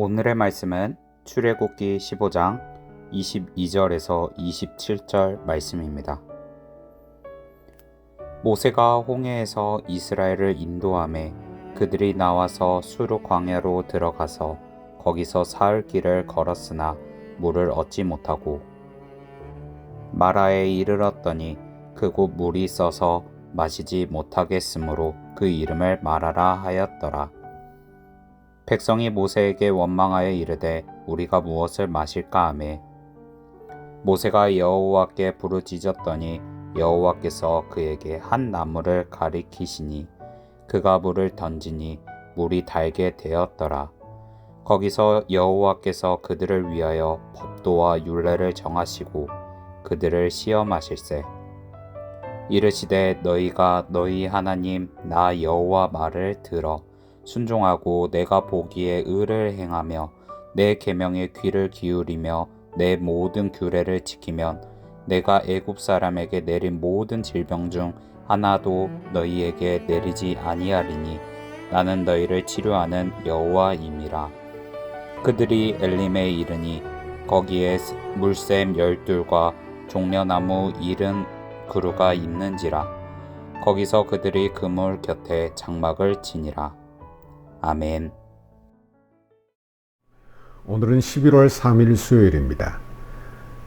오늘의 말씀은 출애굽기 15장 22절에서 27절 말씀입니다. 모세가 홍해에서 이스라엘을 인도하매 그들이 나와서 수르 광야로 들어가서 거기서 사흘 길을 걸었으나 물을 얻지 못하고 마라에 이르렀더니 그곳 물이 써서 마시지 못하겠으므로 그 이름을 마라라 하였더라. 백성이 모세에게 원망하여 이르되 우리가 무엇을 마실까 하매 모세가 여호와께 부르짖었더니 여호와께서 그에게 한 나무를 가리키시니 그가 물을 던지니 물이 달게 되었더라. 거기서 여호와께서 그들을 위하여 법도와 율례를 정하시고 그들을 시험하실세. 이르시되 너희가 너희 하나님 나 여호와 말을 들어 순종하고 내가 보기에 의를 행하며 내 계명에 귀를 기울이며 내 모든 규례를 지키면 내가 애굽 사람에게 내린 모든 질병 중 하나도 너희에게 내리지 아니하리니 나는 너희를 치료하는 여호와임이라. 그들이 엘림에 이르니 거기에 물샘 12과 종려나무 70그루가 있는지라. 거기서 그들이 그물 곁에 장막을 치니라. 아멘. 오늘은 11월 3일 수요일입니다.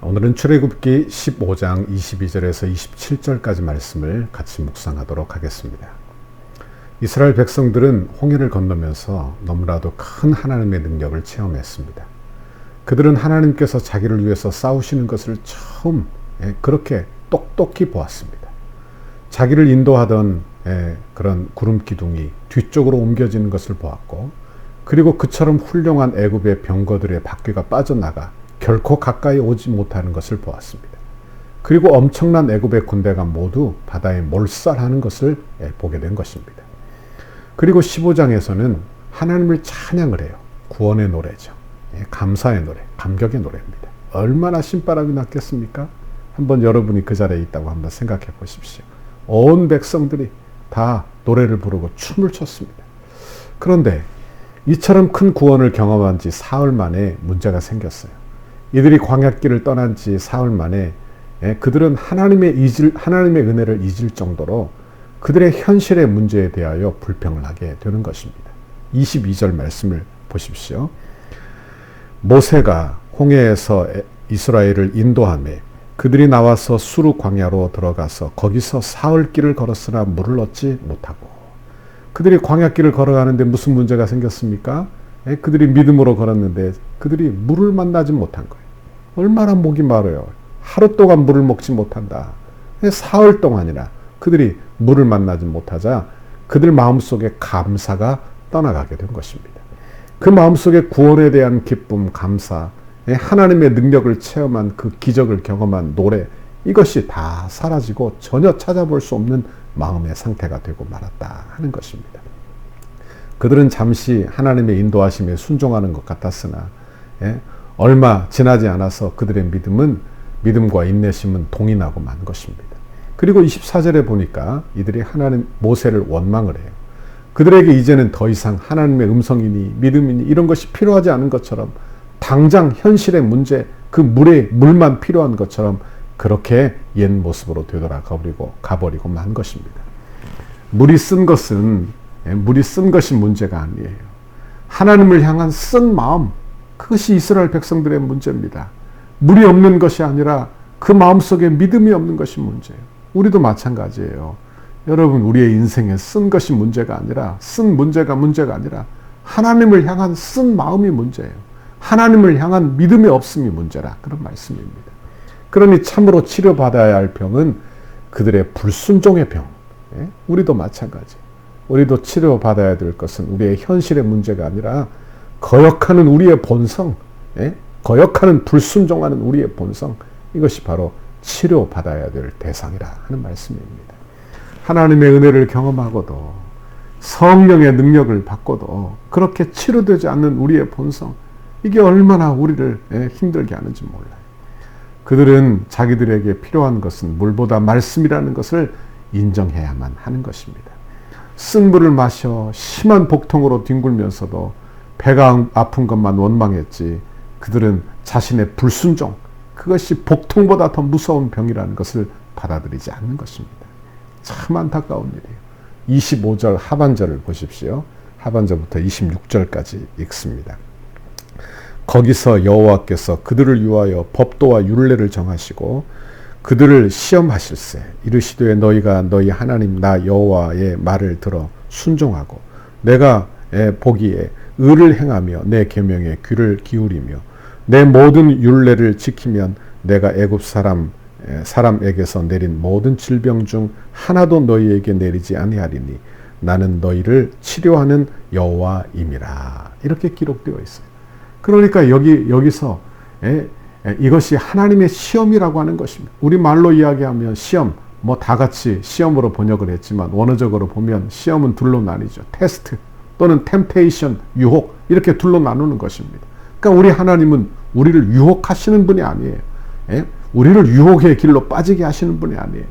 오늘은 출애굽기 15장 22절에서 27절까지 말씀을 같이 묵상하도록 하겠습니다. 이스라엘 백성들은 홍해를 건너면서 너무나도 큰 하나님의 능력을 체험했습니다. 그들은 하나님께서 자기를 위해서 싸우시는 것을 처음 그렇게 똑똑히 보았습니다. 자기를 인도하던 그런 구름 기둥이 뒤쪽으로 옮겨지는 것을 보았고, 그리고 그처럼 훌륭한 애굽의 병거들의 바퀴가 빠져나가 결코 가까이 오지 못하는 것을 보았습니다. 그리고 엄청난 애굽의 군대가 모두 바다에 몰살하는 것을 보게 된 것입니다. 그리고 15장에서는 하나님을 찬양을 해요. 구원의 노래죠. 감사의 노래, 감격의 노래입니다. 얼마나 신바람이 났겠습니까? 한번 여러분이 그 자리에 있다고 한번 생각해 보십시오. 온 백성들이 다 노래를 부르고 춤을 췄습니다. 그런데 이처럼 큰 구원을 경험한 지 사흘 만에 문제가 생겼어요. 이들이 광야길을 떠난 지 사흘 만에 그들은 하나님의 은혜를 잊을 정도로 그들의 현실의 문제에 대하여 불평을 하게 되는 것입니다. 22절 말씀을 보십시오. 모세가 홍해에서 이스라엘을 인도하며 그들이 나와서 수르 광야로 들어가서 거기서 사흘 길을 걸었으나 물을 얻지 못하고. 그들이 광야길을 걸어가는데 무슨 문제가 생겼습니까? 그들이 믿음으로 걸었는데 그들이 물을 만나지 못한 거예요. 얼마나 목이 마르요. 하루 동안 물을 먹지 못한다. 사흘 동안이나 그들이 물을 만나지 못하자 그들 마음속에 감사가 떠나가게 된 것입니다. 그 마음속에 구원에 대한 기쁨, 감사, 하나님의 능력을 체험한 그 기적을 경험한 노래, 이것이 다 사라지고 전혀 찾아볼 수 없는 마음의 상태가 되고 말았다 하는 것입니다. 그들은 잠시 하나님의 인도하심에 순종하는 것 같았으나 얼마 지나지 않아서 그들의 믿음과 인내심은 동이 나고 만 것입니다. 그리고 24절에 보니까 이들이 모세를 원망을 해요. 그들에게 이제는 더 이상 하나님의 음성이니 믿음이니 이런 것이 필요하지 않은 것처럼 당장 현실의 문제, 그 물만 필요한 것처럼 그렇게 옛 모습으로 가버리고 만 것입니다. 물이 쓴 것이 문제가 아니에요. 하나님을 향한 쓴 마음, 그것이 이스라엘 백성들의 문제입니다. 물이 없는 것이 아니라 그 마음속에 믿음이 없는 것이 문제예요. 우리도 마찬가지예요. 여러분, 우리의 인생에 쓴 것이 문제가 아니라 하나님을 향한 쓴 마음이 문제예요. 하나님을 향한 믿음이 없음이 문제라, 그런 말씀입니다. 그러니 참으로 치료받아야 할 병은 그들의 불순종의 병. 우리도 마찬가지. 우리도 치료받아야 될 것은 우리의 현실의 문제가 아니라 거역하는 우리의 본성, 거역하는 불순종하는 우리의 본성, 이것이 바로 치료받아야 될 대상이라 하는 말씀입니다. 하나님의 은혜를 경험하고도 성령의 능력을 받고도 그렇게 치료되지 않는 우리의 본성, 이게 얼마나 우리를 힘들게 하는지 몰라요. 그들은 자기들에게 필요한 것은 물보다 말씀이라는 것을 인정해야만 하는 것입니다. 쓴 물을 마셔 심한 복통으로 뒹굴면서도 배가 아픈 것만 원망했지 그들은 자신의 불순종, 그것이 복통보다 더 무서운 병이라는 것을 받아들이지 않는 것입니다. 참 안타까운 일이에요. 25절 하반절을 보십시오. 하반절부터 26절까지 읽습니다. 거기서 여호와께서 그들을 위하여 법도와 율례를 정하시고 그들을 시험하실세. 이르시되 너희가 너희 하나님 나 여호와의 말을 들어 순종하고 내가 보기에 의를 행하며 내 계명에 귀를 기울이며 내 모든 율례를 지키면 내가 애굽 사람에게서 내린 모든 질병 중 하나도 너희에게 내리지 아니하리니 나는 너희를 치료하는 여호와임이라. 이렇게 기록되어 있어요. 그러니까 여기서 이것이 하나님의 시험이라고 하는 것입니다. 우리 말로 이야기하면 시험, 뭐 다 같이 시험으로 번역을 했지만 원어적으로 보면 시험은 둘로 나뉘죠. 테스트 또는 템테이션, 유혹, 이렇게 둘로 나누는 것입니다. 그러니까 우리 하나님은 우리를 유혹하시는 분이 아니에요. 우리를 유혹의 길로 빠지게 하시는 분이 아니에요.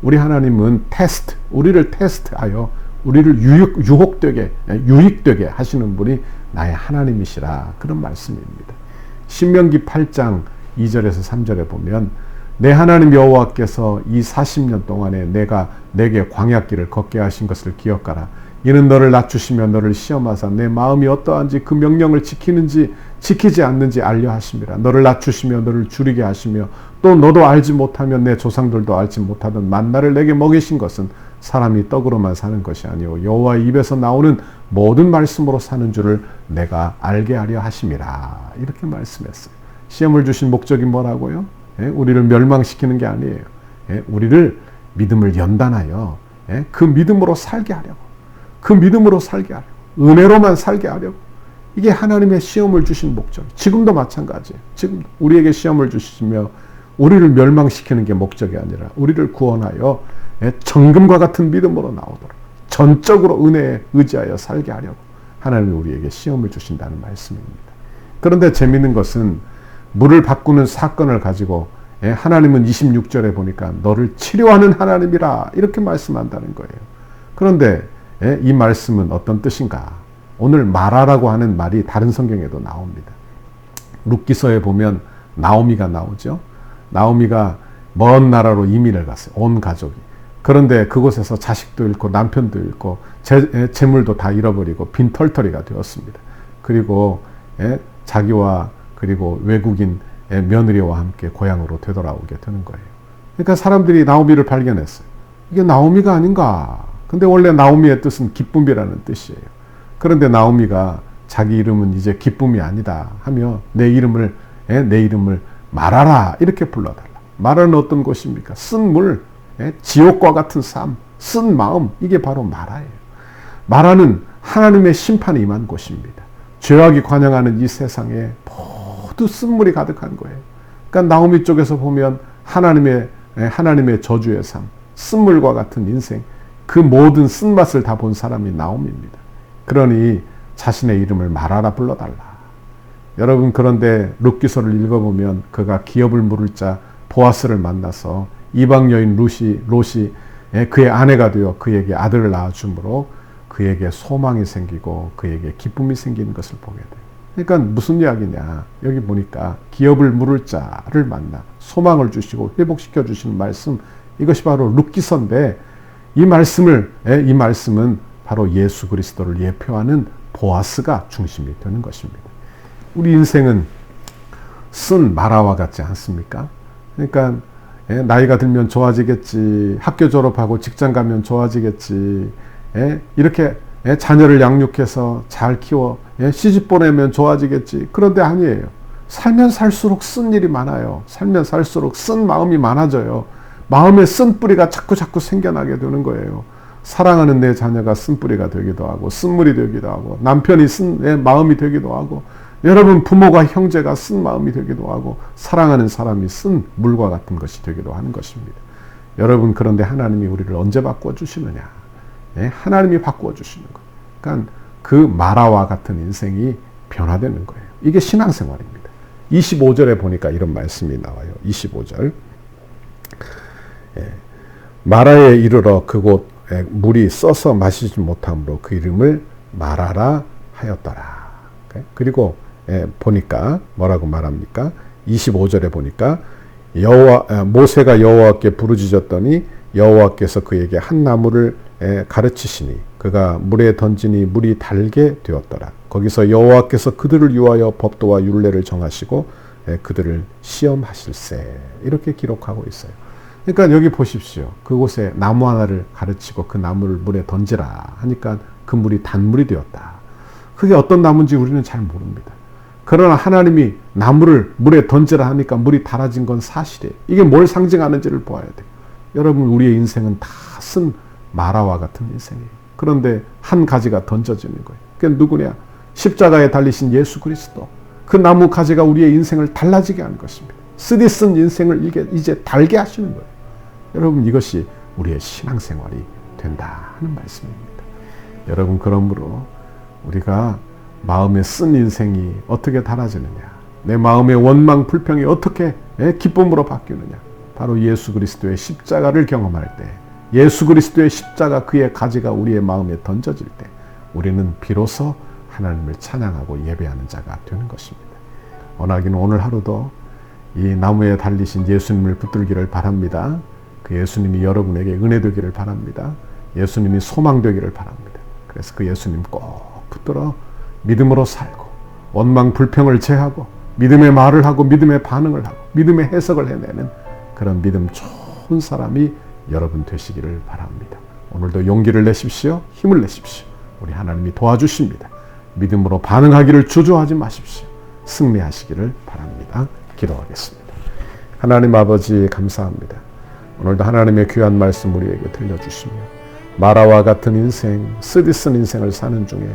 우리 하나님은 테스트, 우리를 테스트하여 우리를 유익되게 하시는 분이 나의 하나님이시라, 그런 말씀입니다. 신명기 8장 2절에서 3절에 보면 내 하나님 여호와께서 이 40년 동안에 내가 내게 광야길을 걷게 하신 것을 기억하라. 이는 너를 낮추시며 너를 시험하사 내 마음이 어떠한지 그 명령을 지키는지 지키지 않는지 알려 하심이라. 너를 낮추시며 너를 줄이게 하시며 또 너도 알지 못하면 내 조상들도 알지 못하던 만나를 내게 먹이신 것은 사람이 떡으로만 사는 것이 아니오 여호와의 입에서 나오는 모든 말씀으로 사는 줄을 내가 알게 하려 하심이라. 이렇게 말씀했어요. 시험을 주신 목적이 뭐라고요? 우리를 멸망시키는 게 아니에요. 우리를 믿음을 연단하여 그 믿음으로 살게 하려고, 그 믿음으로 살게 하려고, 은혜로만 살게 하려고. 이게 하나님의 시험을 주신 목적. 지금도 마찬가지예요. 지금 우리에게 시험을 주시며 우리를 멸망시키는 게 목적이 아니라 우리를 구원하여 정금과 같은 믿음으로 나오도록 전적으로 은혜에 의지하여 살게 하려고 하나님이 우리에게 시험을 주신다는 말씀입니다. 그런데 재미있는 것은 물을 바꾸는 사건을 가지고 하나님은 26절에 보니까 너를 치료하는 하나님이라 이렇게 말씀한다는 거예요. 그런데 이 말씀은 어떤 뜻인가? 오늘 마라라고 하는 말이 다른 성경에도 나옵니다. 룻기서에 보면 나오미가 나오죠. 나오미가 먼 나라로 이민을 갔어요. 온 가족이. 그런데 그곳에서 자식도 잃고 남편도 잃고 재물도 다 잃어버리고 빈털터리가 되었습니다. 그리고 자기와 그리고 외국인 며느리와 함께 고향으로 되돌아오게 되는 거예요. 그러니까 사람들이 나오미를 발견했어요. 이게 나오미가 아닌가? 근데 원래 나오미의 뜻은 기쁨이라는 뜻이에요. 그런데 나오미가 자기 이름은 이제 기쁨이 아니다 하며 내 이름을 마라라 이렇게 불러달라. 마라는 어떤 곳입니까? 쓴 물, 지옥과 같은 삶, 쓴 마음, 이게 바로 마라예요. 마라는 하나님의 심판이 임한 곳입니다. 죄악이 관영하는 이 세상에 모두 쓴물이 가득한 거예요. 그러니까 나오미 쪽에서 보면 하나님의 저주의 삶, 쓴물과 같은 인생, 그 모든 쓴맛을 다 본 사람이 나오미입니다. 그러니 자신의 이름을 마라라 불러달라. 여러분, 그런데 룻기서를 읽어보면 그가 기업을 물을 자 보아스를 만나서 이방 여인 롯이 그의 아내가 되어 그에게 아들을 낳아주므로 그에게 소망이 생기고 그에게 기쁨이 생기는 것을 보게 돼요. 그러니까 무슨 이야기냐? 여기 보니까 기업을 물을 자를 만나 소망을 주시고 회복시켜 주시는 말씀, 이것이 바로 룻기서인데 이 말씀은 바로 예수 그리스도를 예표하는 보아스가 중심이 되는 것입니다. 우리 인생은 쓴 마라와 같지 않습니까? 그러니까 나이가 들면 좋아지겠지, 학교 졸업하고 직장 가면 좋아지겠지, 이렇게 자녀를 양육해서 잘 키워 시집 보내면 좋아지겠지. 그런데 아니에요. 살면 살수록 쓴 일이 많아요. 살면 살수록 쓴 마음이 많아져요. 마음에 쓴 뿌리가 자꾸 생겨나게 되는 거예요. 사랑하는 내 자녀가 쓴 뿌리가 되기도 하고 쓴물이 되기도 하고 남편이 쓴 마음이 되기도 하고 여러분 부모가 형제가 쓴 마음이 되기도 하고 사랑하는 사람이 쓴 물과 같은 것이 되기도 하는 것입니다. 여러분, 그런데 하나님이 우리를 언제 바꿔주시느냐? 하나님이 바꿔주시는 거예요. 그러니까 그 마라와 같은 인생이 변화되는 거예요. 이게 신앙생활입니다. 25절에 보니까 이런 말씀이 나와요. 25절. 마라에 이르러 그곳 물이 써서 마시지 못함으로 그 이름을 마라라 하였더라. 거예요. 그리고 보니까 뭐라고 말합니까? 25절에 보니까 모세가 여호와께 부르짖었더니 여호와께서 그에게 한 나무를 가르치시니 그가 물에 던지니 물이 달게 되었더라. 거기서 여호와께서 그들을 위하여 법도와 율례를 정하시고 그들을 시험하실세. 이렇게 기록하고 있어요. 그러니까 여기 보십시오. 그곳에 나무 하나를 가르치고 그 나무를 물에 던지라 하니까 그 물이 단물이 되었다. 그게 어떤 나무인지 우리는 잘 모릅니다. 그러나 하나님이 나무를 물에 던지라 하니까 물이 달아진 건 사실이에요. 이게 뭘 상징하는지를 보아야 돼요. 여러분, 우리의 인생은 다 쓴 마라와 같은 인생이에요. 그런데 한 가지가 던져지는 거예요. 그게 누구냐? 십자가에 달리신 예수 그리스도. 그 나무 가지가 우리의 인생을 달라지게 하는 것입니다. 쓰디 쓴 인생을 이제 달게 하시는 거예요. 여러분, 이것이 우리의 신앙생활이 된다 하는 말씀입니다. 여러분, 그러므로 우리가 마음에 쓴 인생이 어떻게 달아지느냐, 내 마음의 원망 불평이 어떻게 기쁨으로 바뀌느냐, 바로 예수 그리스도의 십자가를 경험할 때, 예수 그리스도의 십자가 그의 가지가 우리의 마음에 던져질 때 우리는 비로소 하나님을 찬양하고 예배하는 자가 되는 것입니다. 원하기는 오늘 하루도 이 나무에 달리신 예수님을 붙들기를 바랍니다. 그 예수님이 여러분에게 은혜 되기를 바랍니다. 예수님이 소망 되기를 바랍니다. 그래서 그 예수님 꼭 붙들어 믿음으로 살고 원망 불평을 제하고 믿음의 말을 하고 믿음의 반응을 하고 믿음의 해석을 해내는 그런 믿음 좋은 사람이 여러분 되시기를 바랍니다. 오늘도 용기를 내십시오. 힘을 내십시오. 우리 하나님이 도와주십니다. 믿음으로 반응하기를 주저하지 마십시오. 승리하시기를 바랍니다. 기도하겠습니다. 하나님 아버지, 감사합니다. 오늘도 하나님의 귀한 말씀 우리에게 들려주시며 마라와 같은 인생, 쓰디쓴 인생을 사는 중에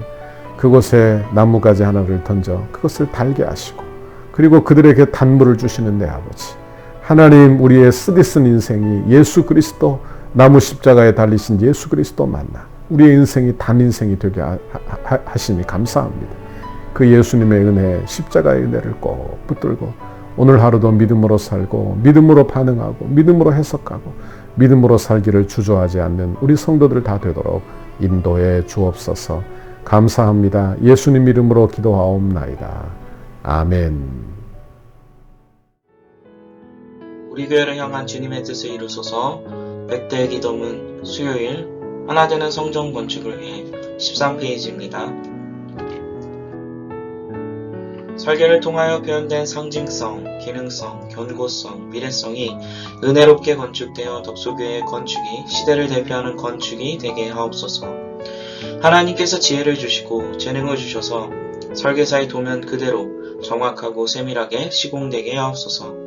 그곳에 나무가지 하나를 던져 그것을 달게 하시고 그리고 그들에게 단물을 주시는 내 아버지, 하나님, 우리의 쓰디쓴 인생이 예수 그리스도, 나무 십자가에 달리신 예수 그리스도 만나 우리의 인생이 단 인생이 되게 하시니 감사합니다. 그 예수님의 은혜, 십자가의 은혜를 꼭 붙들고 오늘 하루도 믿음으로 살고 믿음으로 반응하고 믿음으로 해석하고 믿음으로 살기를 주저하지 않는 우리 성도들 다 되도록 인도해 주옵소서. 감사합니다. 예수님 이름으로 기도하옵나이다. 아멘. 우리 교회를 향한 주님의 뜻을 이루소서. 백대의 기도문 수요일 하나 되는 성전 건축을 위해 13페이지입니다. 설계를 통하여 표현된 상징성, 기능성, 견고성, 미래성이 은혜롭게 건축되어 덕소교회의 건축이 시대를 대표하는 건축이 되게 하옵소서. 하나님께서 지혜를 주시고 재능을 주셔서 설계사의 도면 그대로 정확하고 세밀하게 시공되게 하옵소서.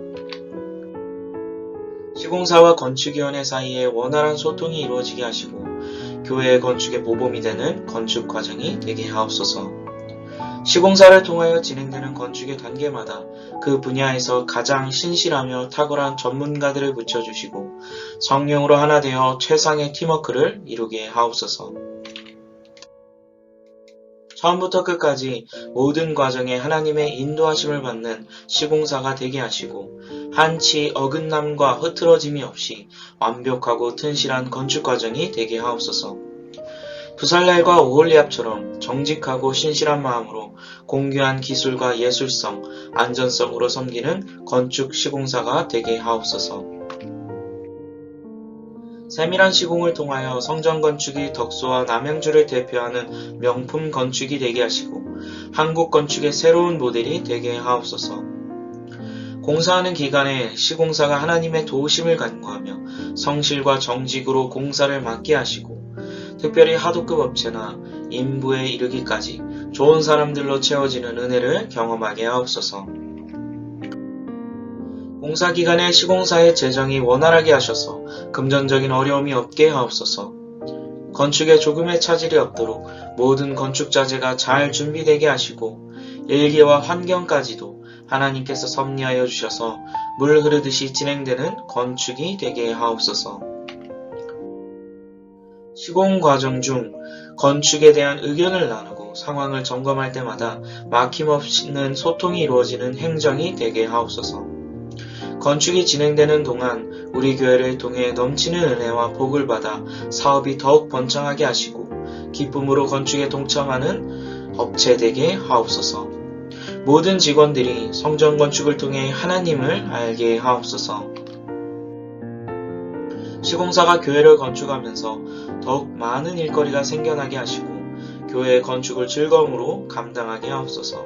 시공사와 건축위원회 사이에 원활한 소통이 이루어지게 하시고 교회의 건축의 모범이 되는 건축 과정이 되게 하옵소서. 시공사를 통하여 진행되는 건축의 단계마다 그 분야에서 가장 신실하며 탁월한 전문가들을 붙여주시고 성령으로 하나 되어 최상의 팀워크를 이루게 하옵소서. 처음부터 끝까지 모든 과정에 하나님의 인도하심을 받는 시공사가 되게 하시고 한치 어긋남과 흐트러짐이 없이 완벽하고 튼실한 건축 과정이 되게 하옵소서. 부살렐과 오홀리압처럼 정직하고 신실한 마음으로 공교한 기술과 예술성, 안전성으로 섬기는 건축 시공사가 되게 하옵소서. 세밀한 시공을 통하여 성전 건축이 덕소와 남양주를 대표하는 명품 건축이 되게 하시고 한국 건축의 새로운 모델이 되게 하옵소서. 공사하는 기간에 시공사가 하나님의 도우심을 간구하며 성실과 정직으로 공사를 맡게 하시고 특별히 하도급 업체나 인부에 이르기까지 좋은 사람들로 채워지는 은혜를 경험하게 하옵소서. 공사 기간에 시공사의 재정이 원활하게 하셔서 금전적인 어려움이 없게 하옵소서. 건축에 조금의 차질이 없도록 모든 건축 자재가 잘 준비되게 하시고 일기와 환경까지도 하나님께서 섭리하여 주셔서 물 흐르듯이 진행되는 건축이 되게 하옵소서. 시공 과정 중 건축에 대한 의견을 나누고 상황을 점검할 때마다 막힘없는 소통이 이루어지는 행정이 되게 하옵소서. 건축이 진행되는 동안 우리 교회를 통해 넘치는 은혜와 복을 받아 사업이 더욱 번창하게 하시고 기쁨으로 건축에 동참하는 업체 되게 하옵소서. 모든 직원들이 성전 건축을 통해 하나님을 알게 하옵소서. 시공사가 교회를 건축하면서 더욱 많은 일거리가 생겨나게 하시고 교회의 건축을 즐거움으로 감당하게 하옵소서.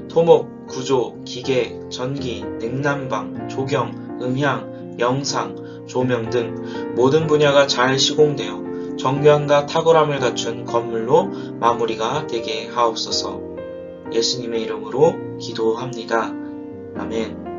토목, 구조, 기계, 전기, 냉난방, 조경, 음향, 영상, 조명 등 모든 분야가 잘 시공되어 정교함과 탁월함을 갖춘 건물로 마무리가 되게 하옵소서. 예수님의 이름으로 기도합니다. 아멘.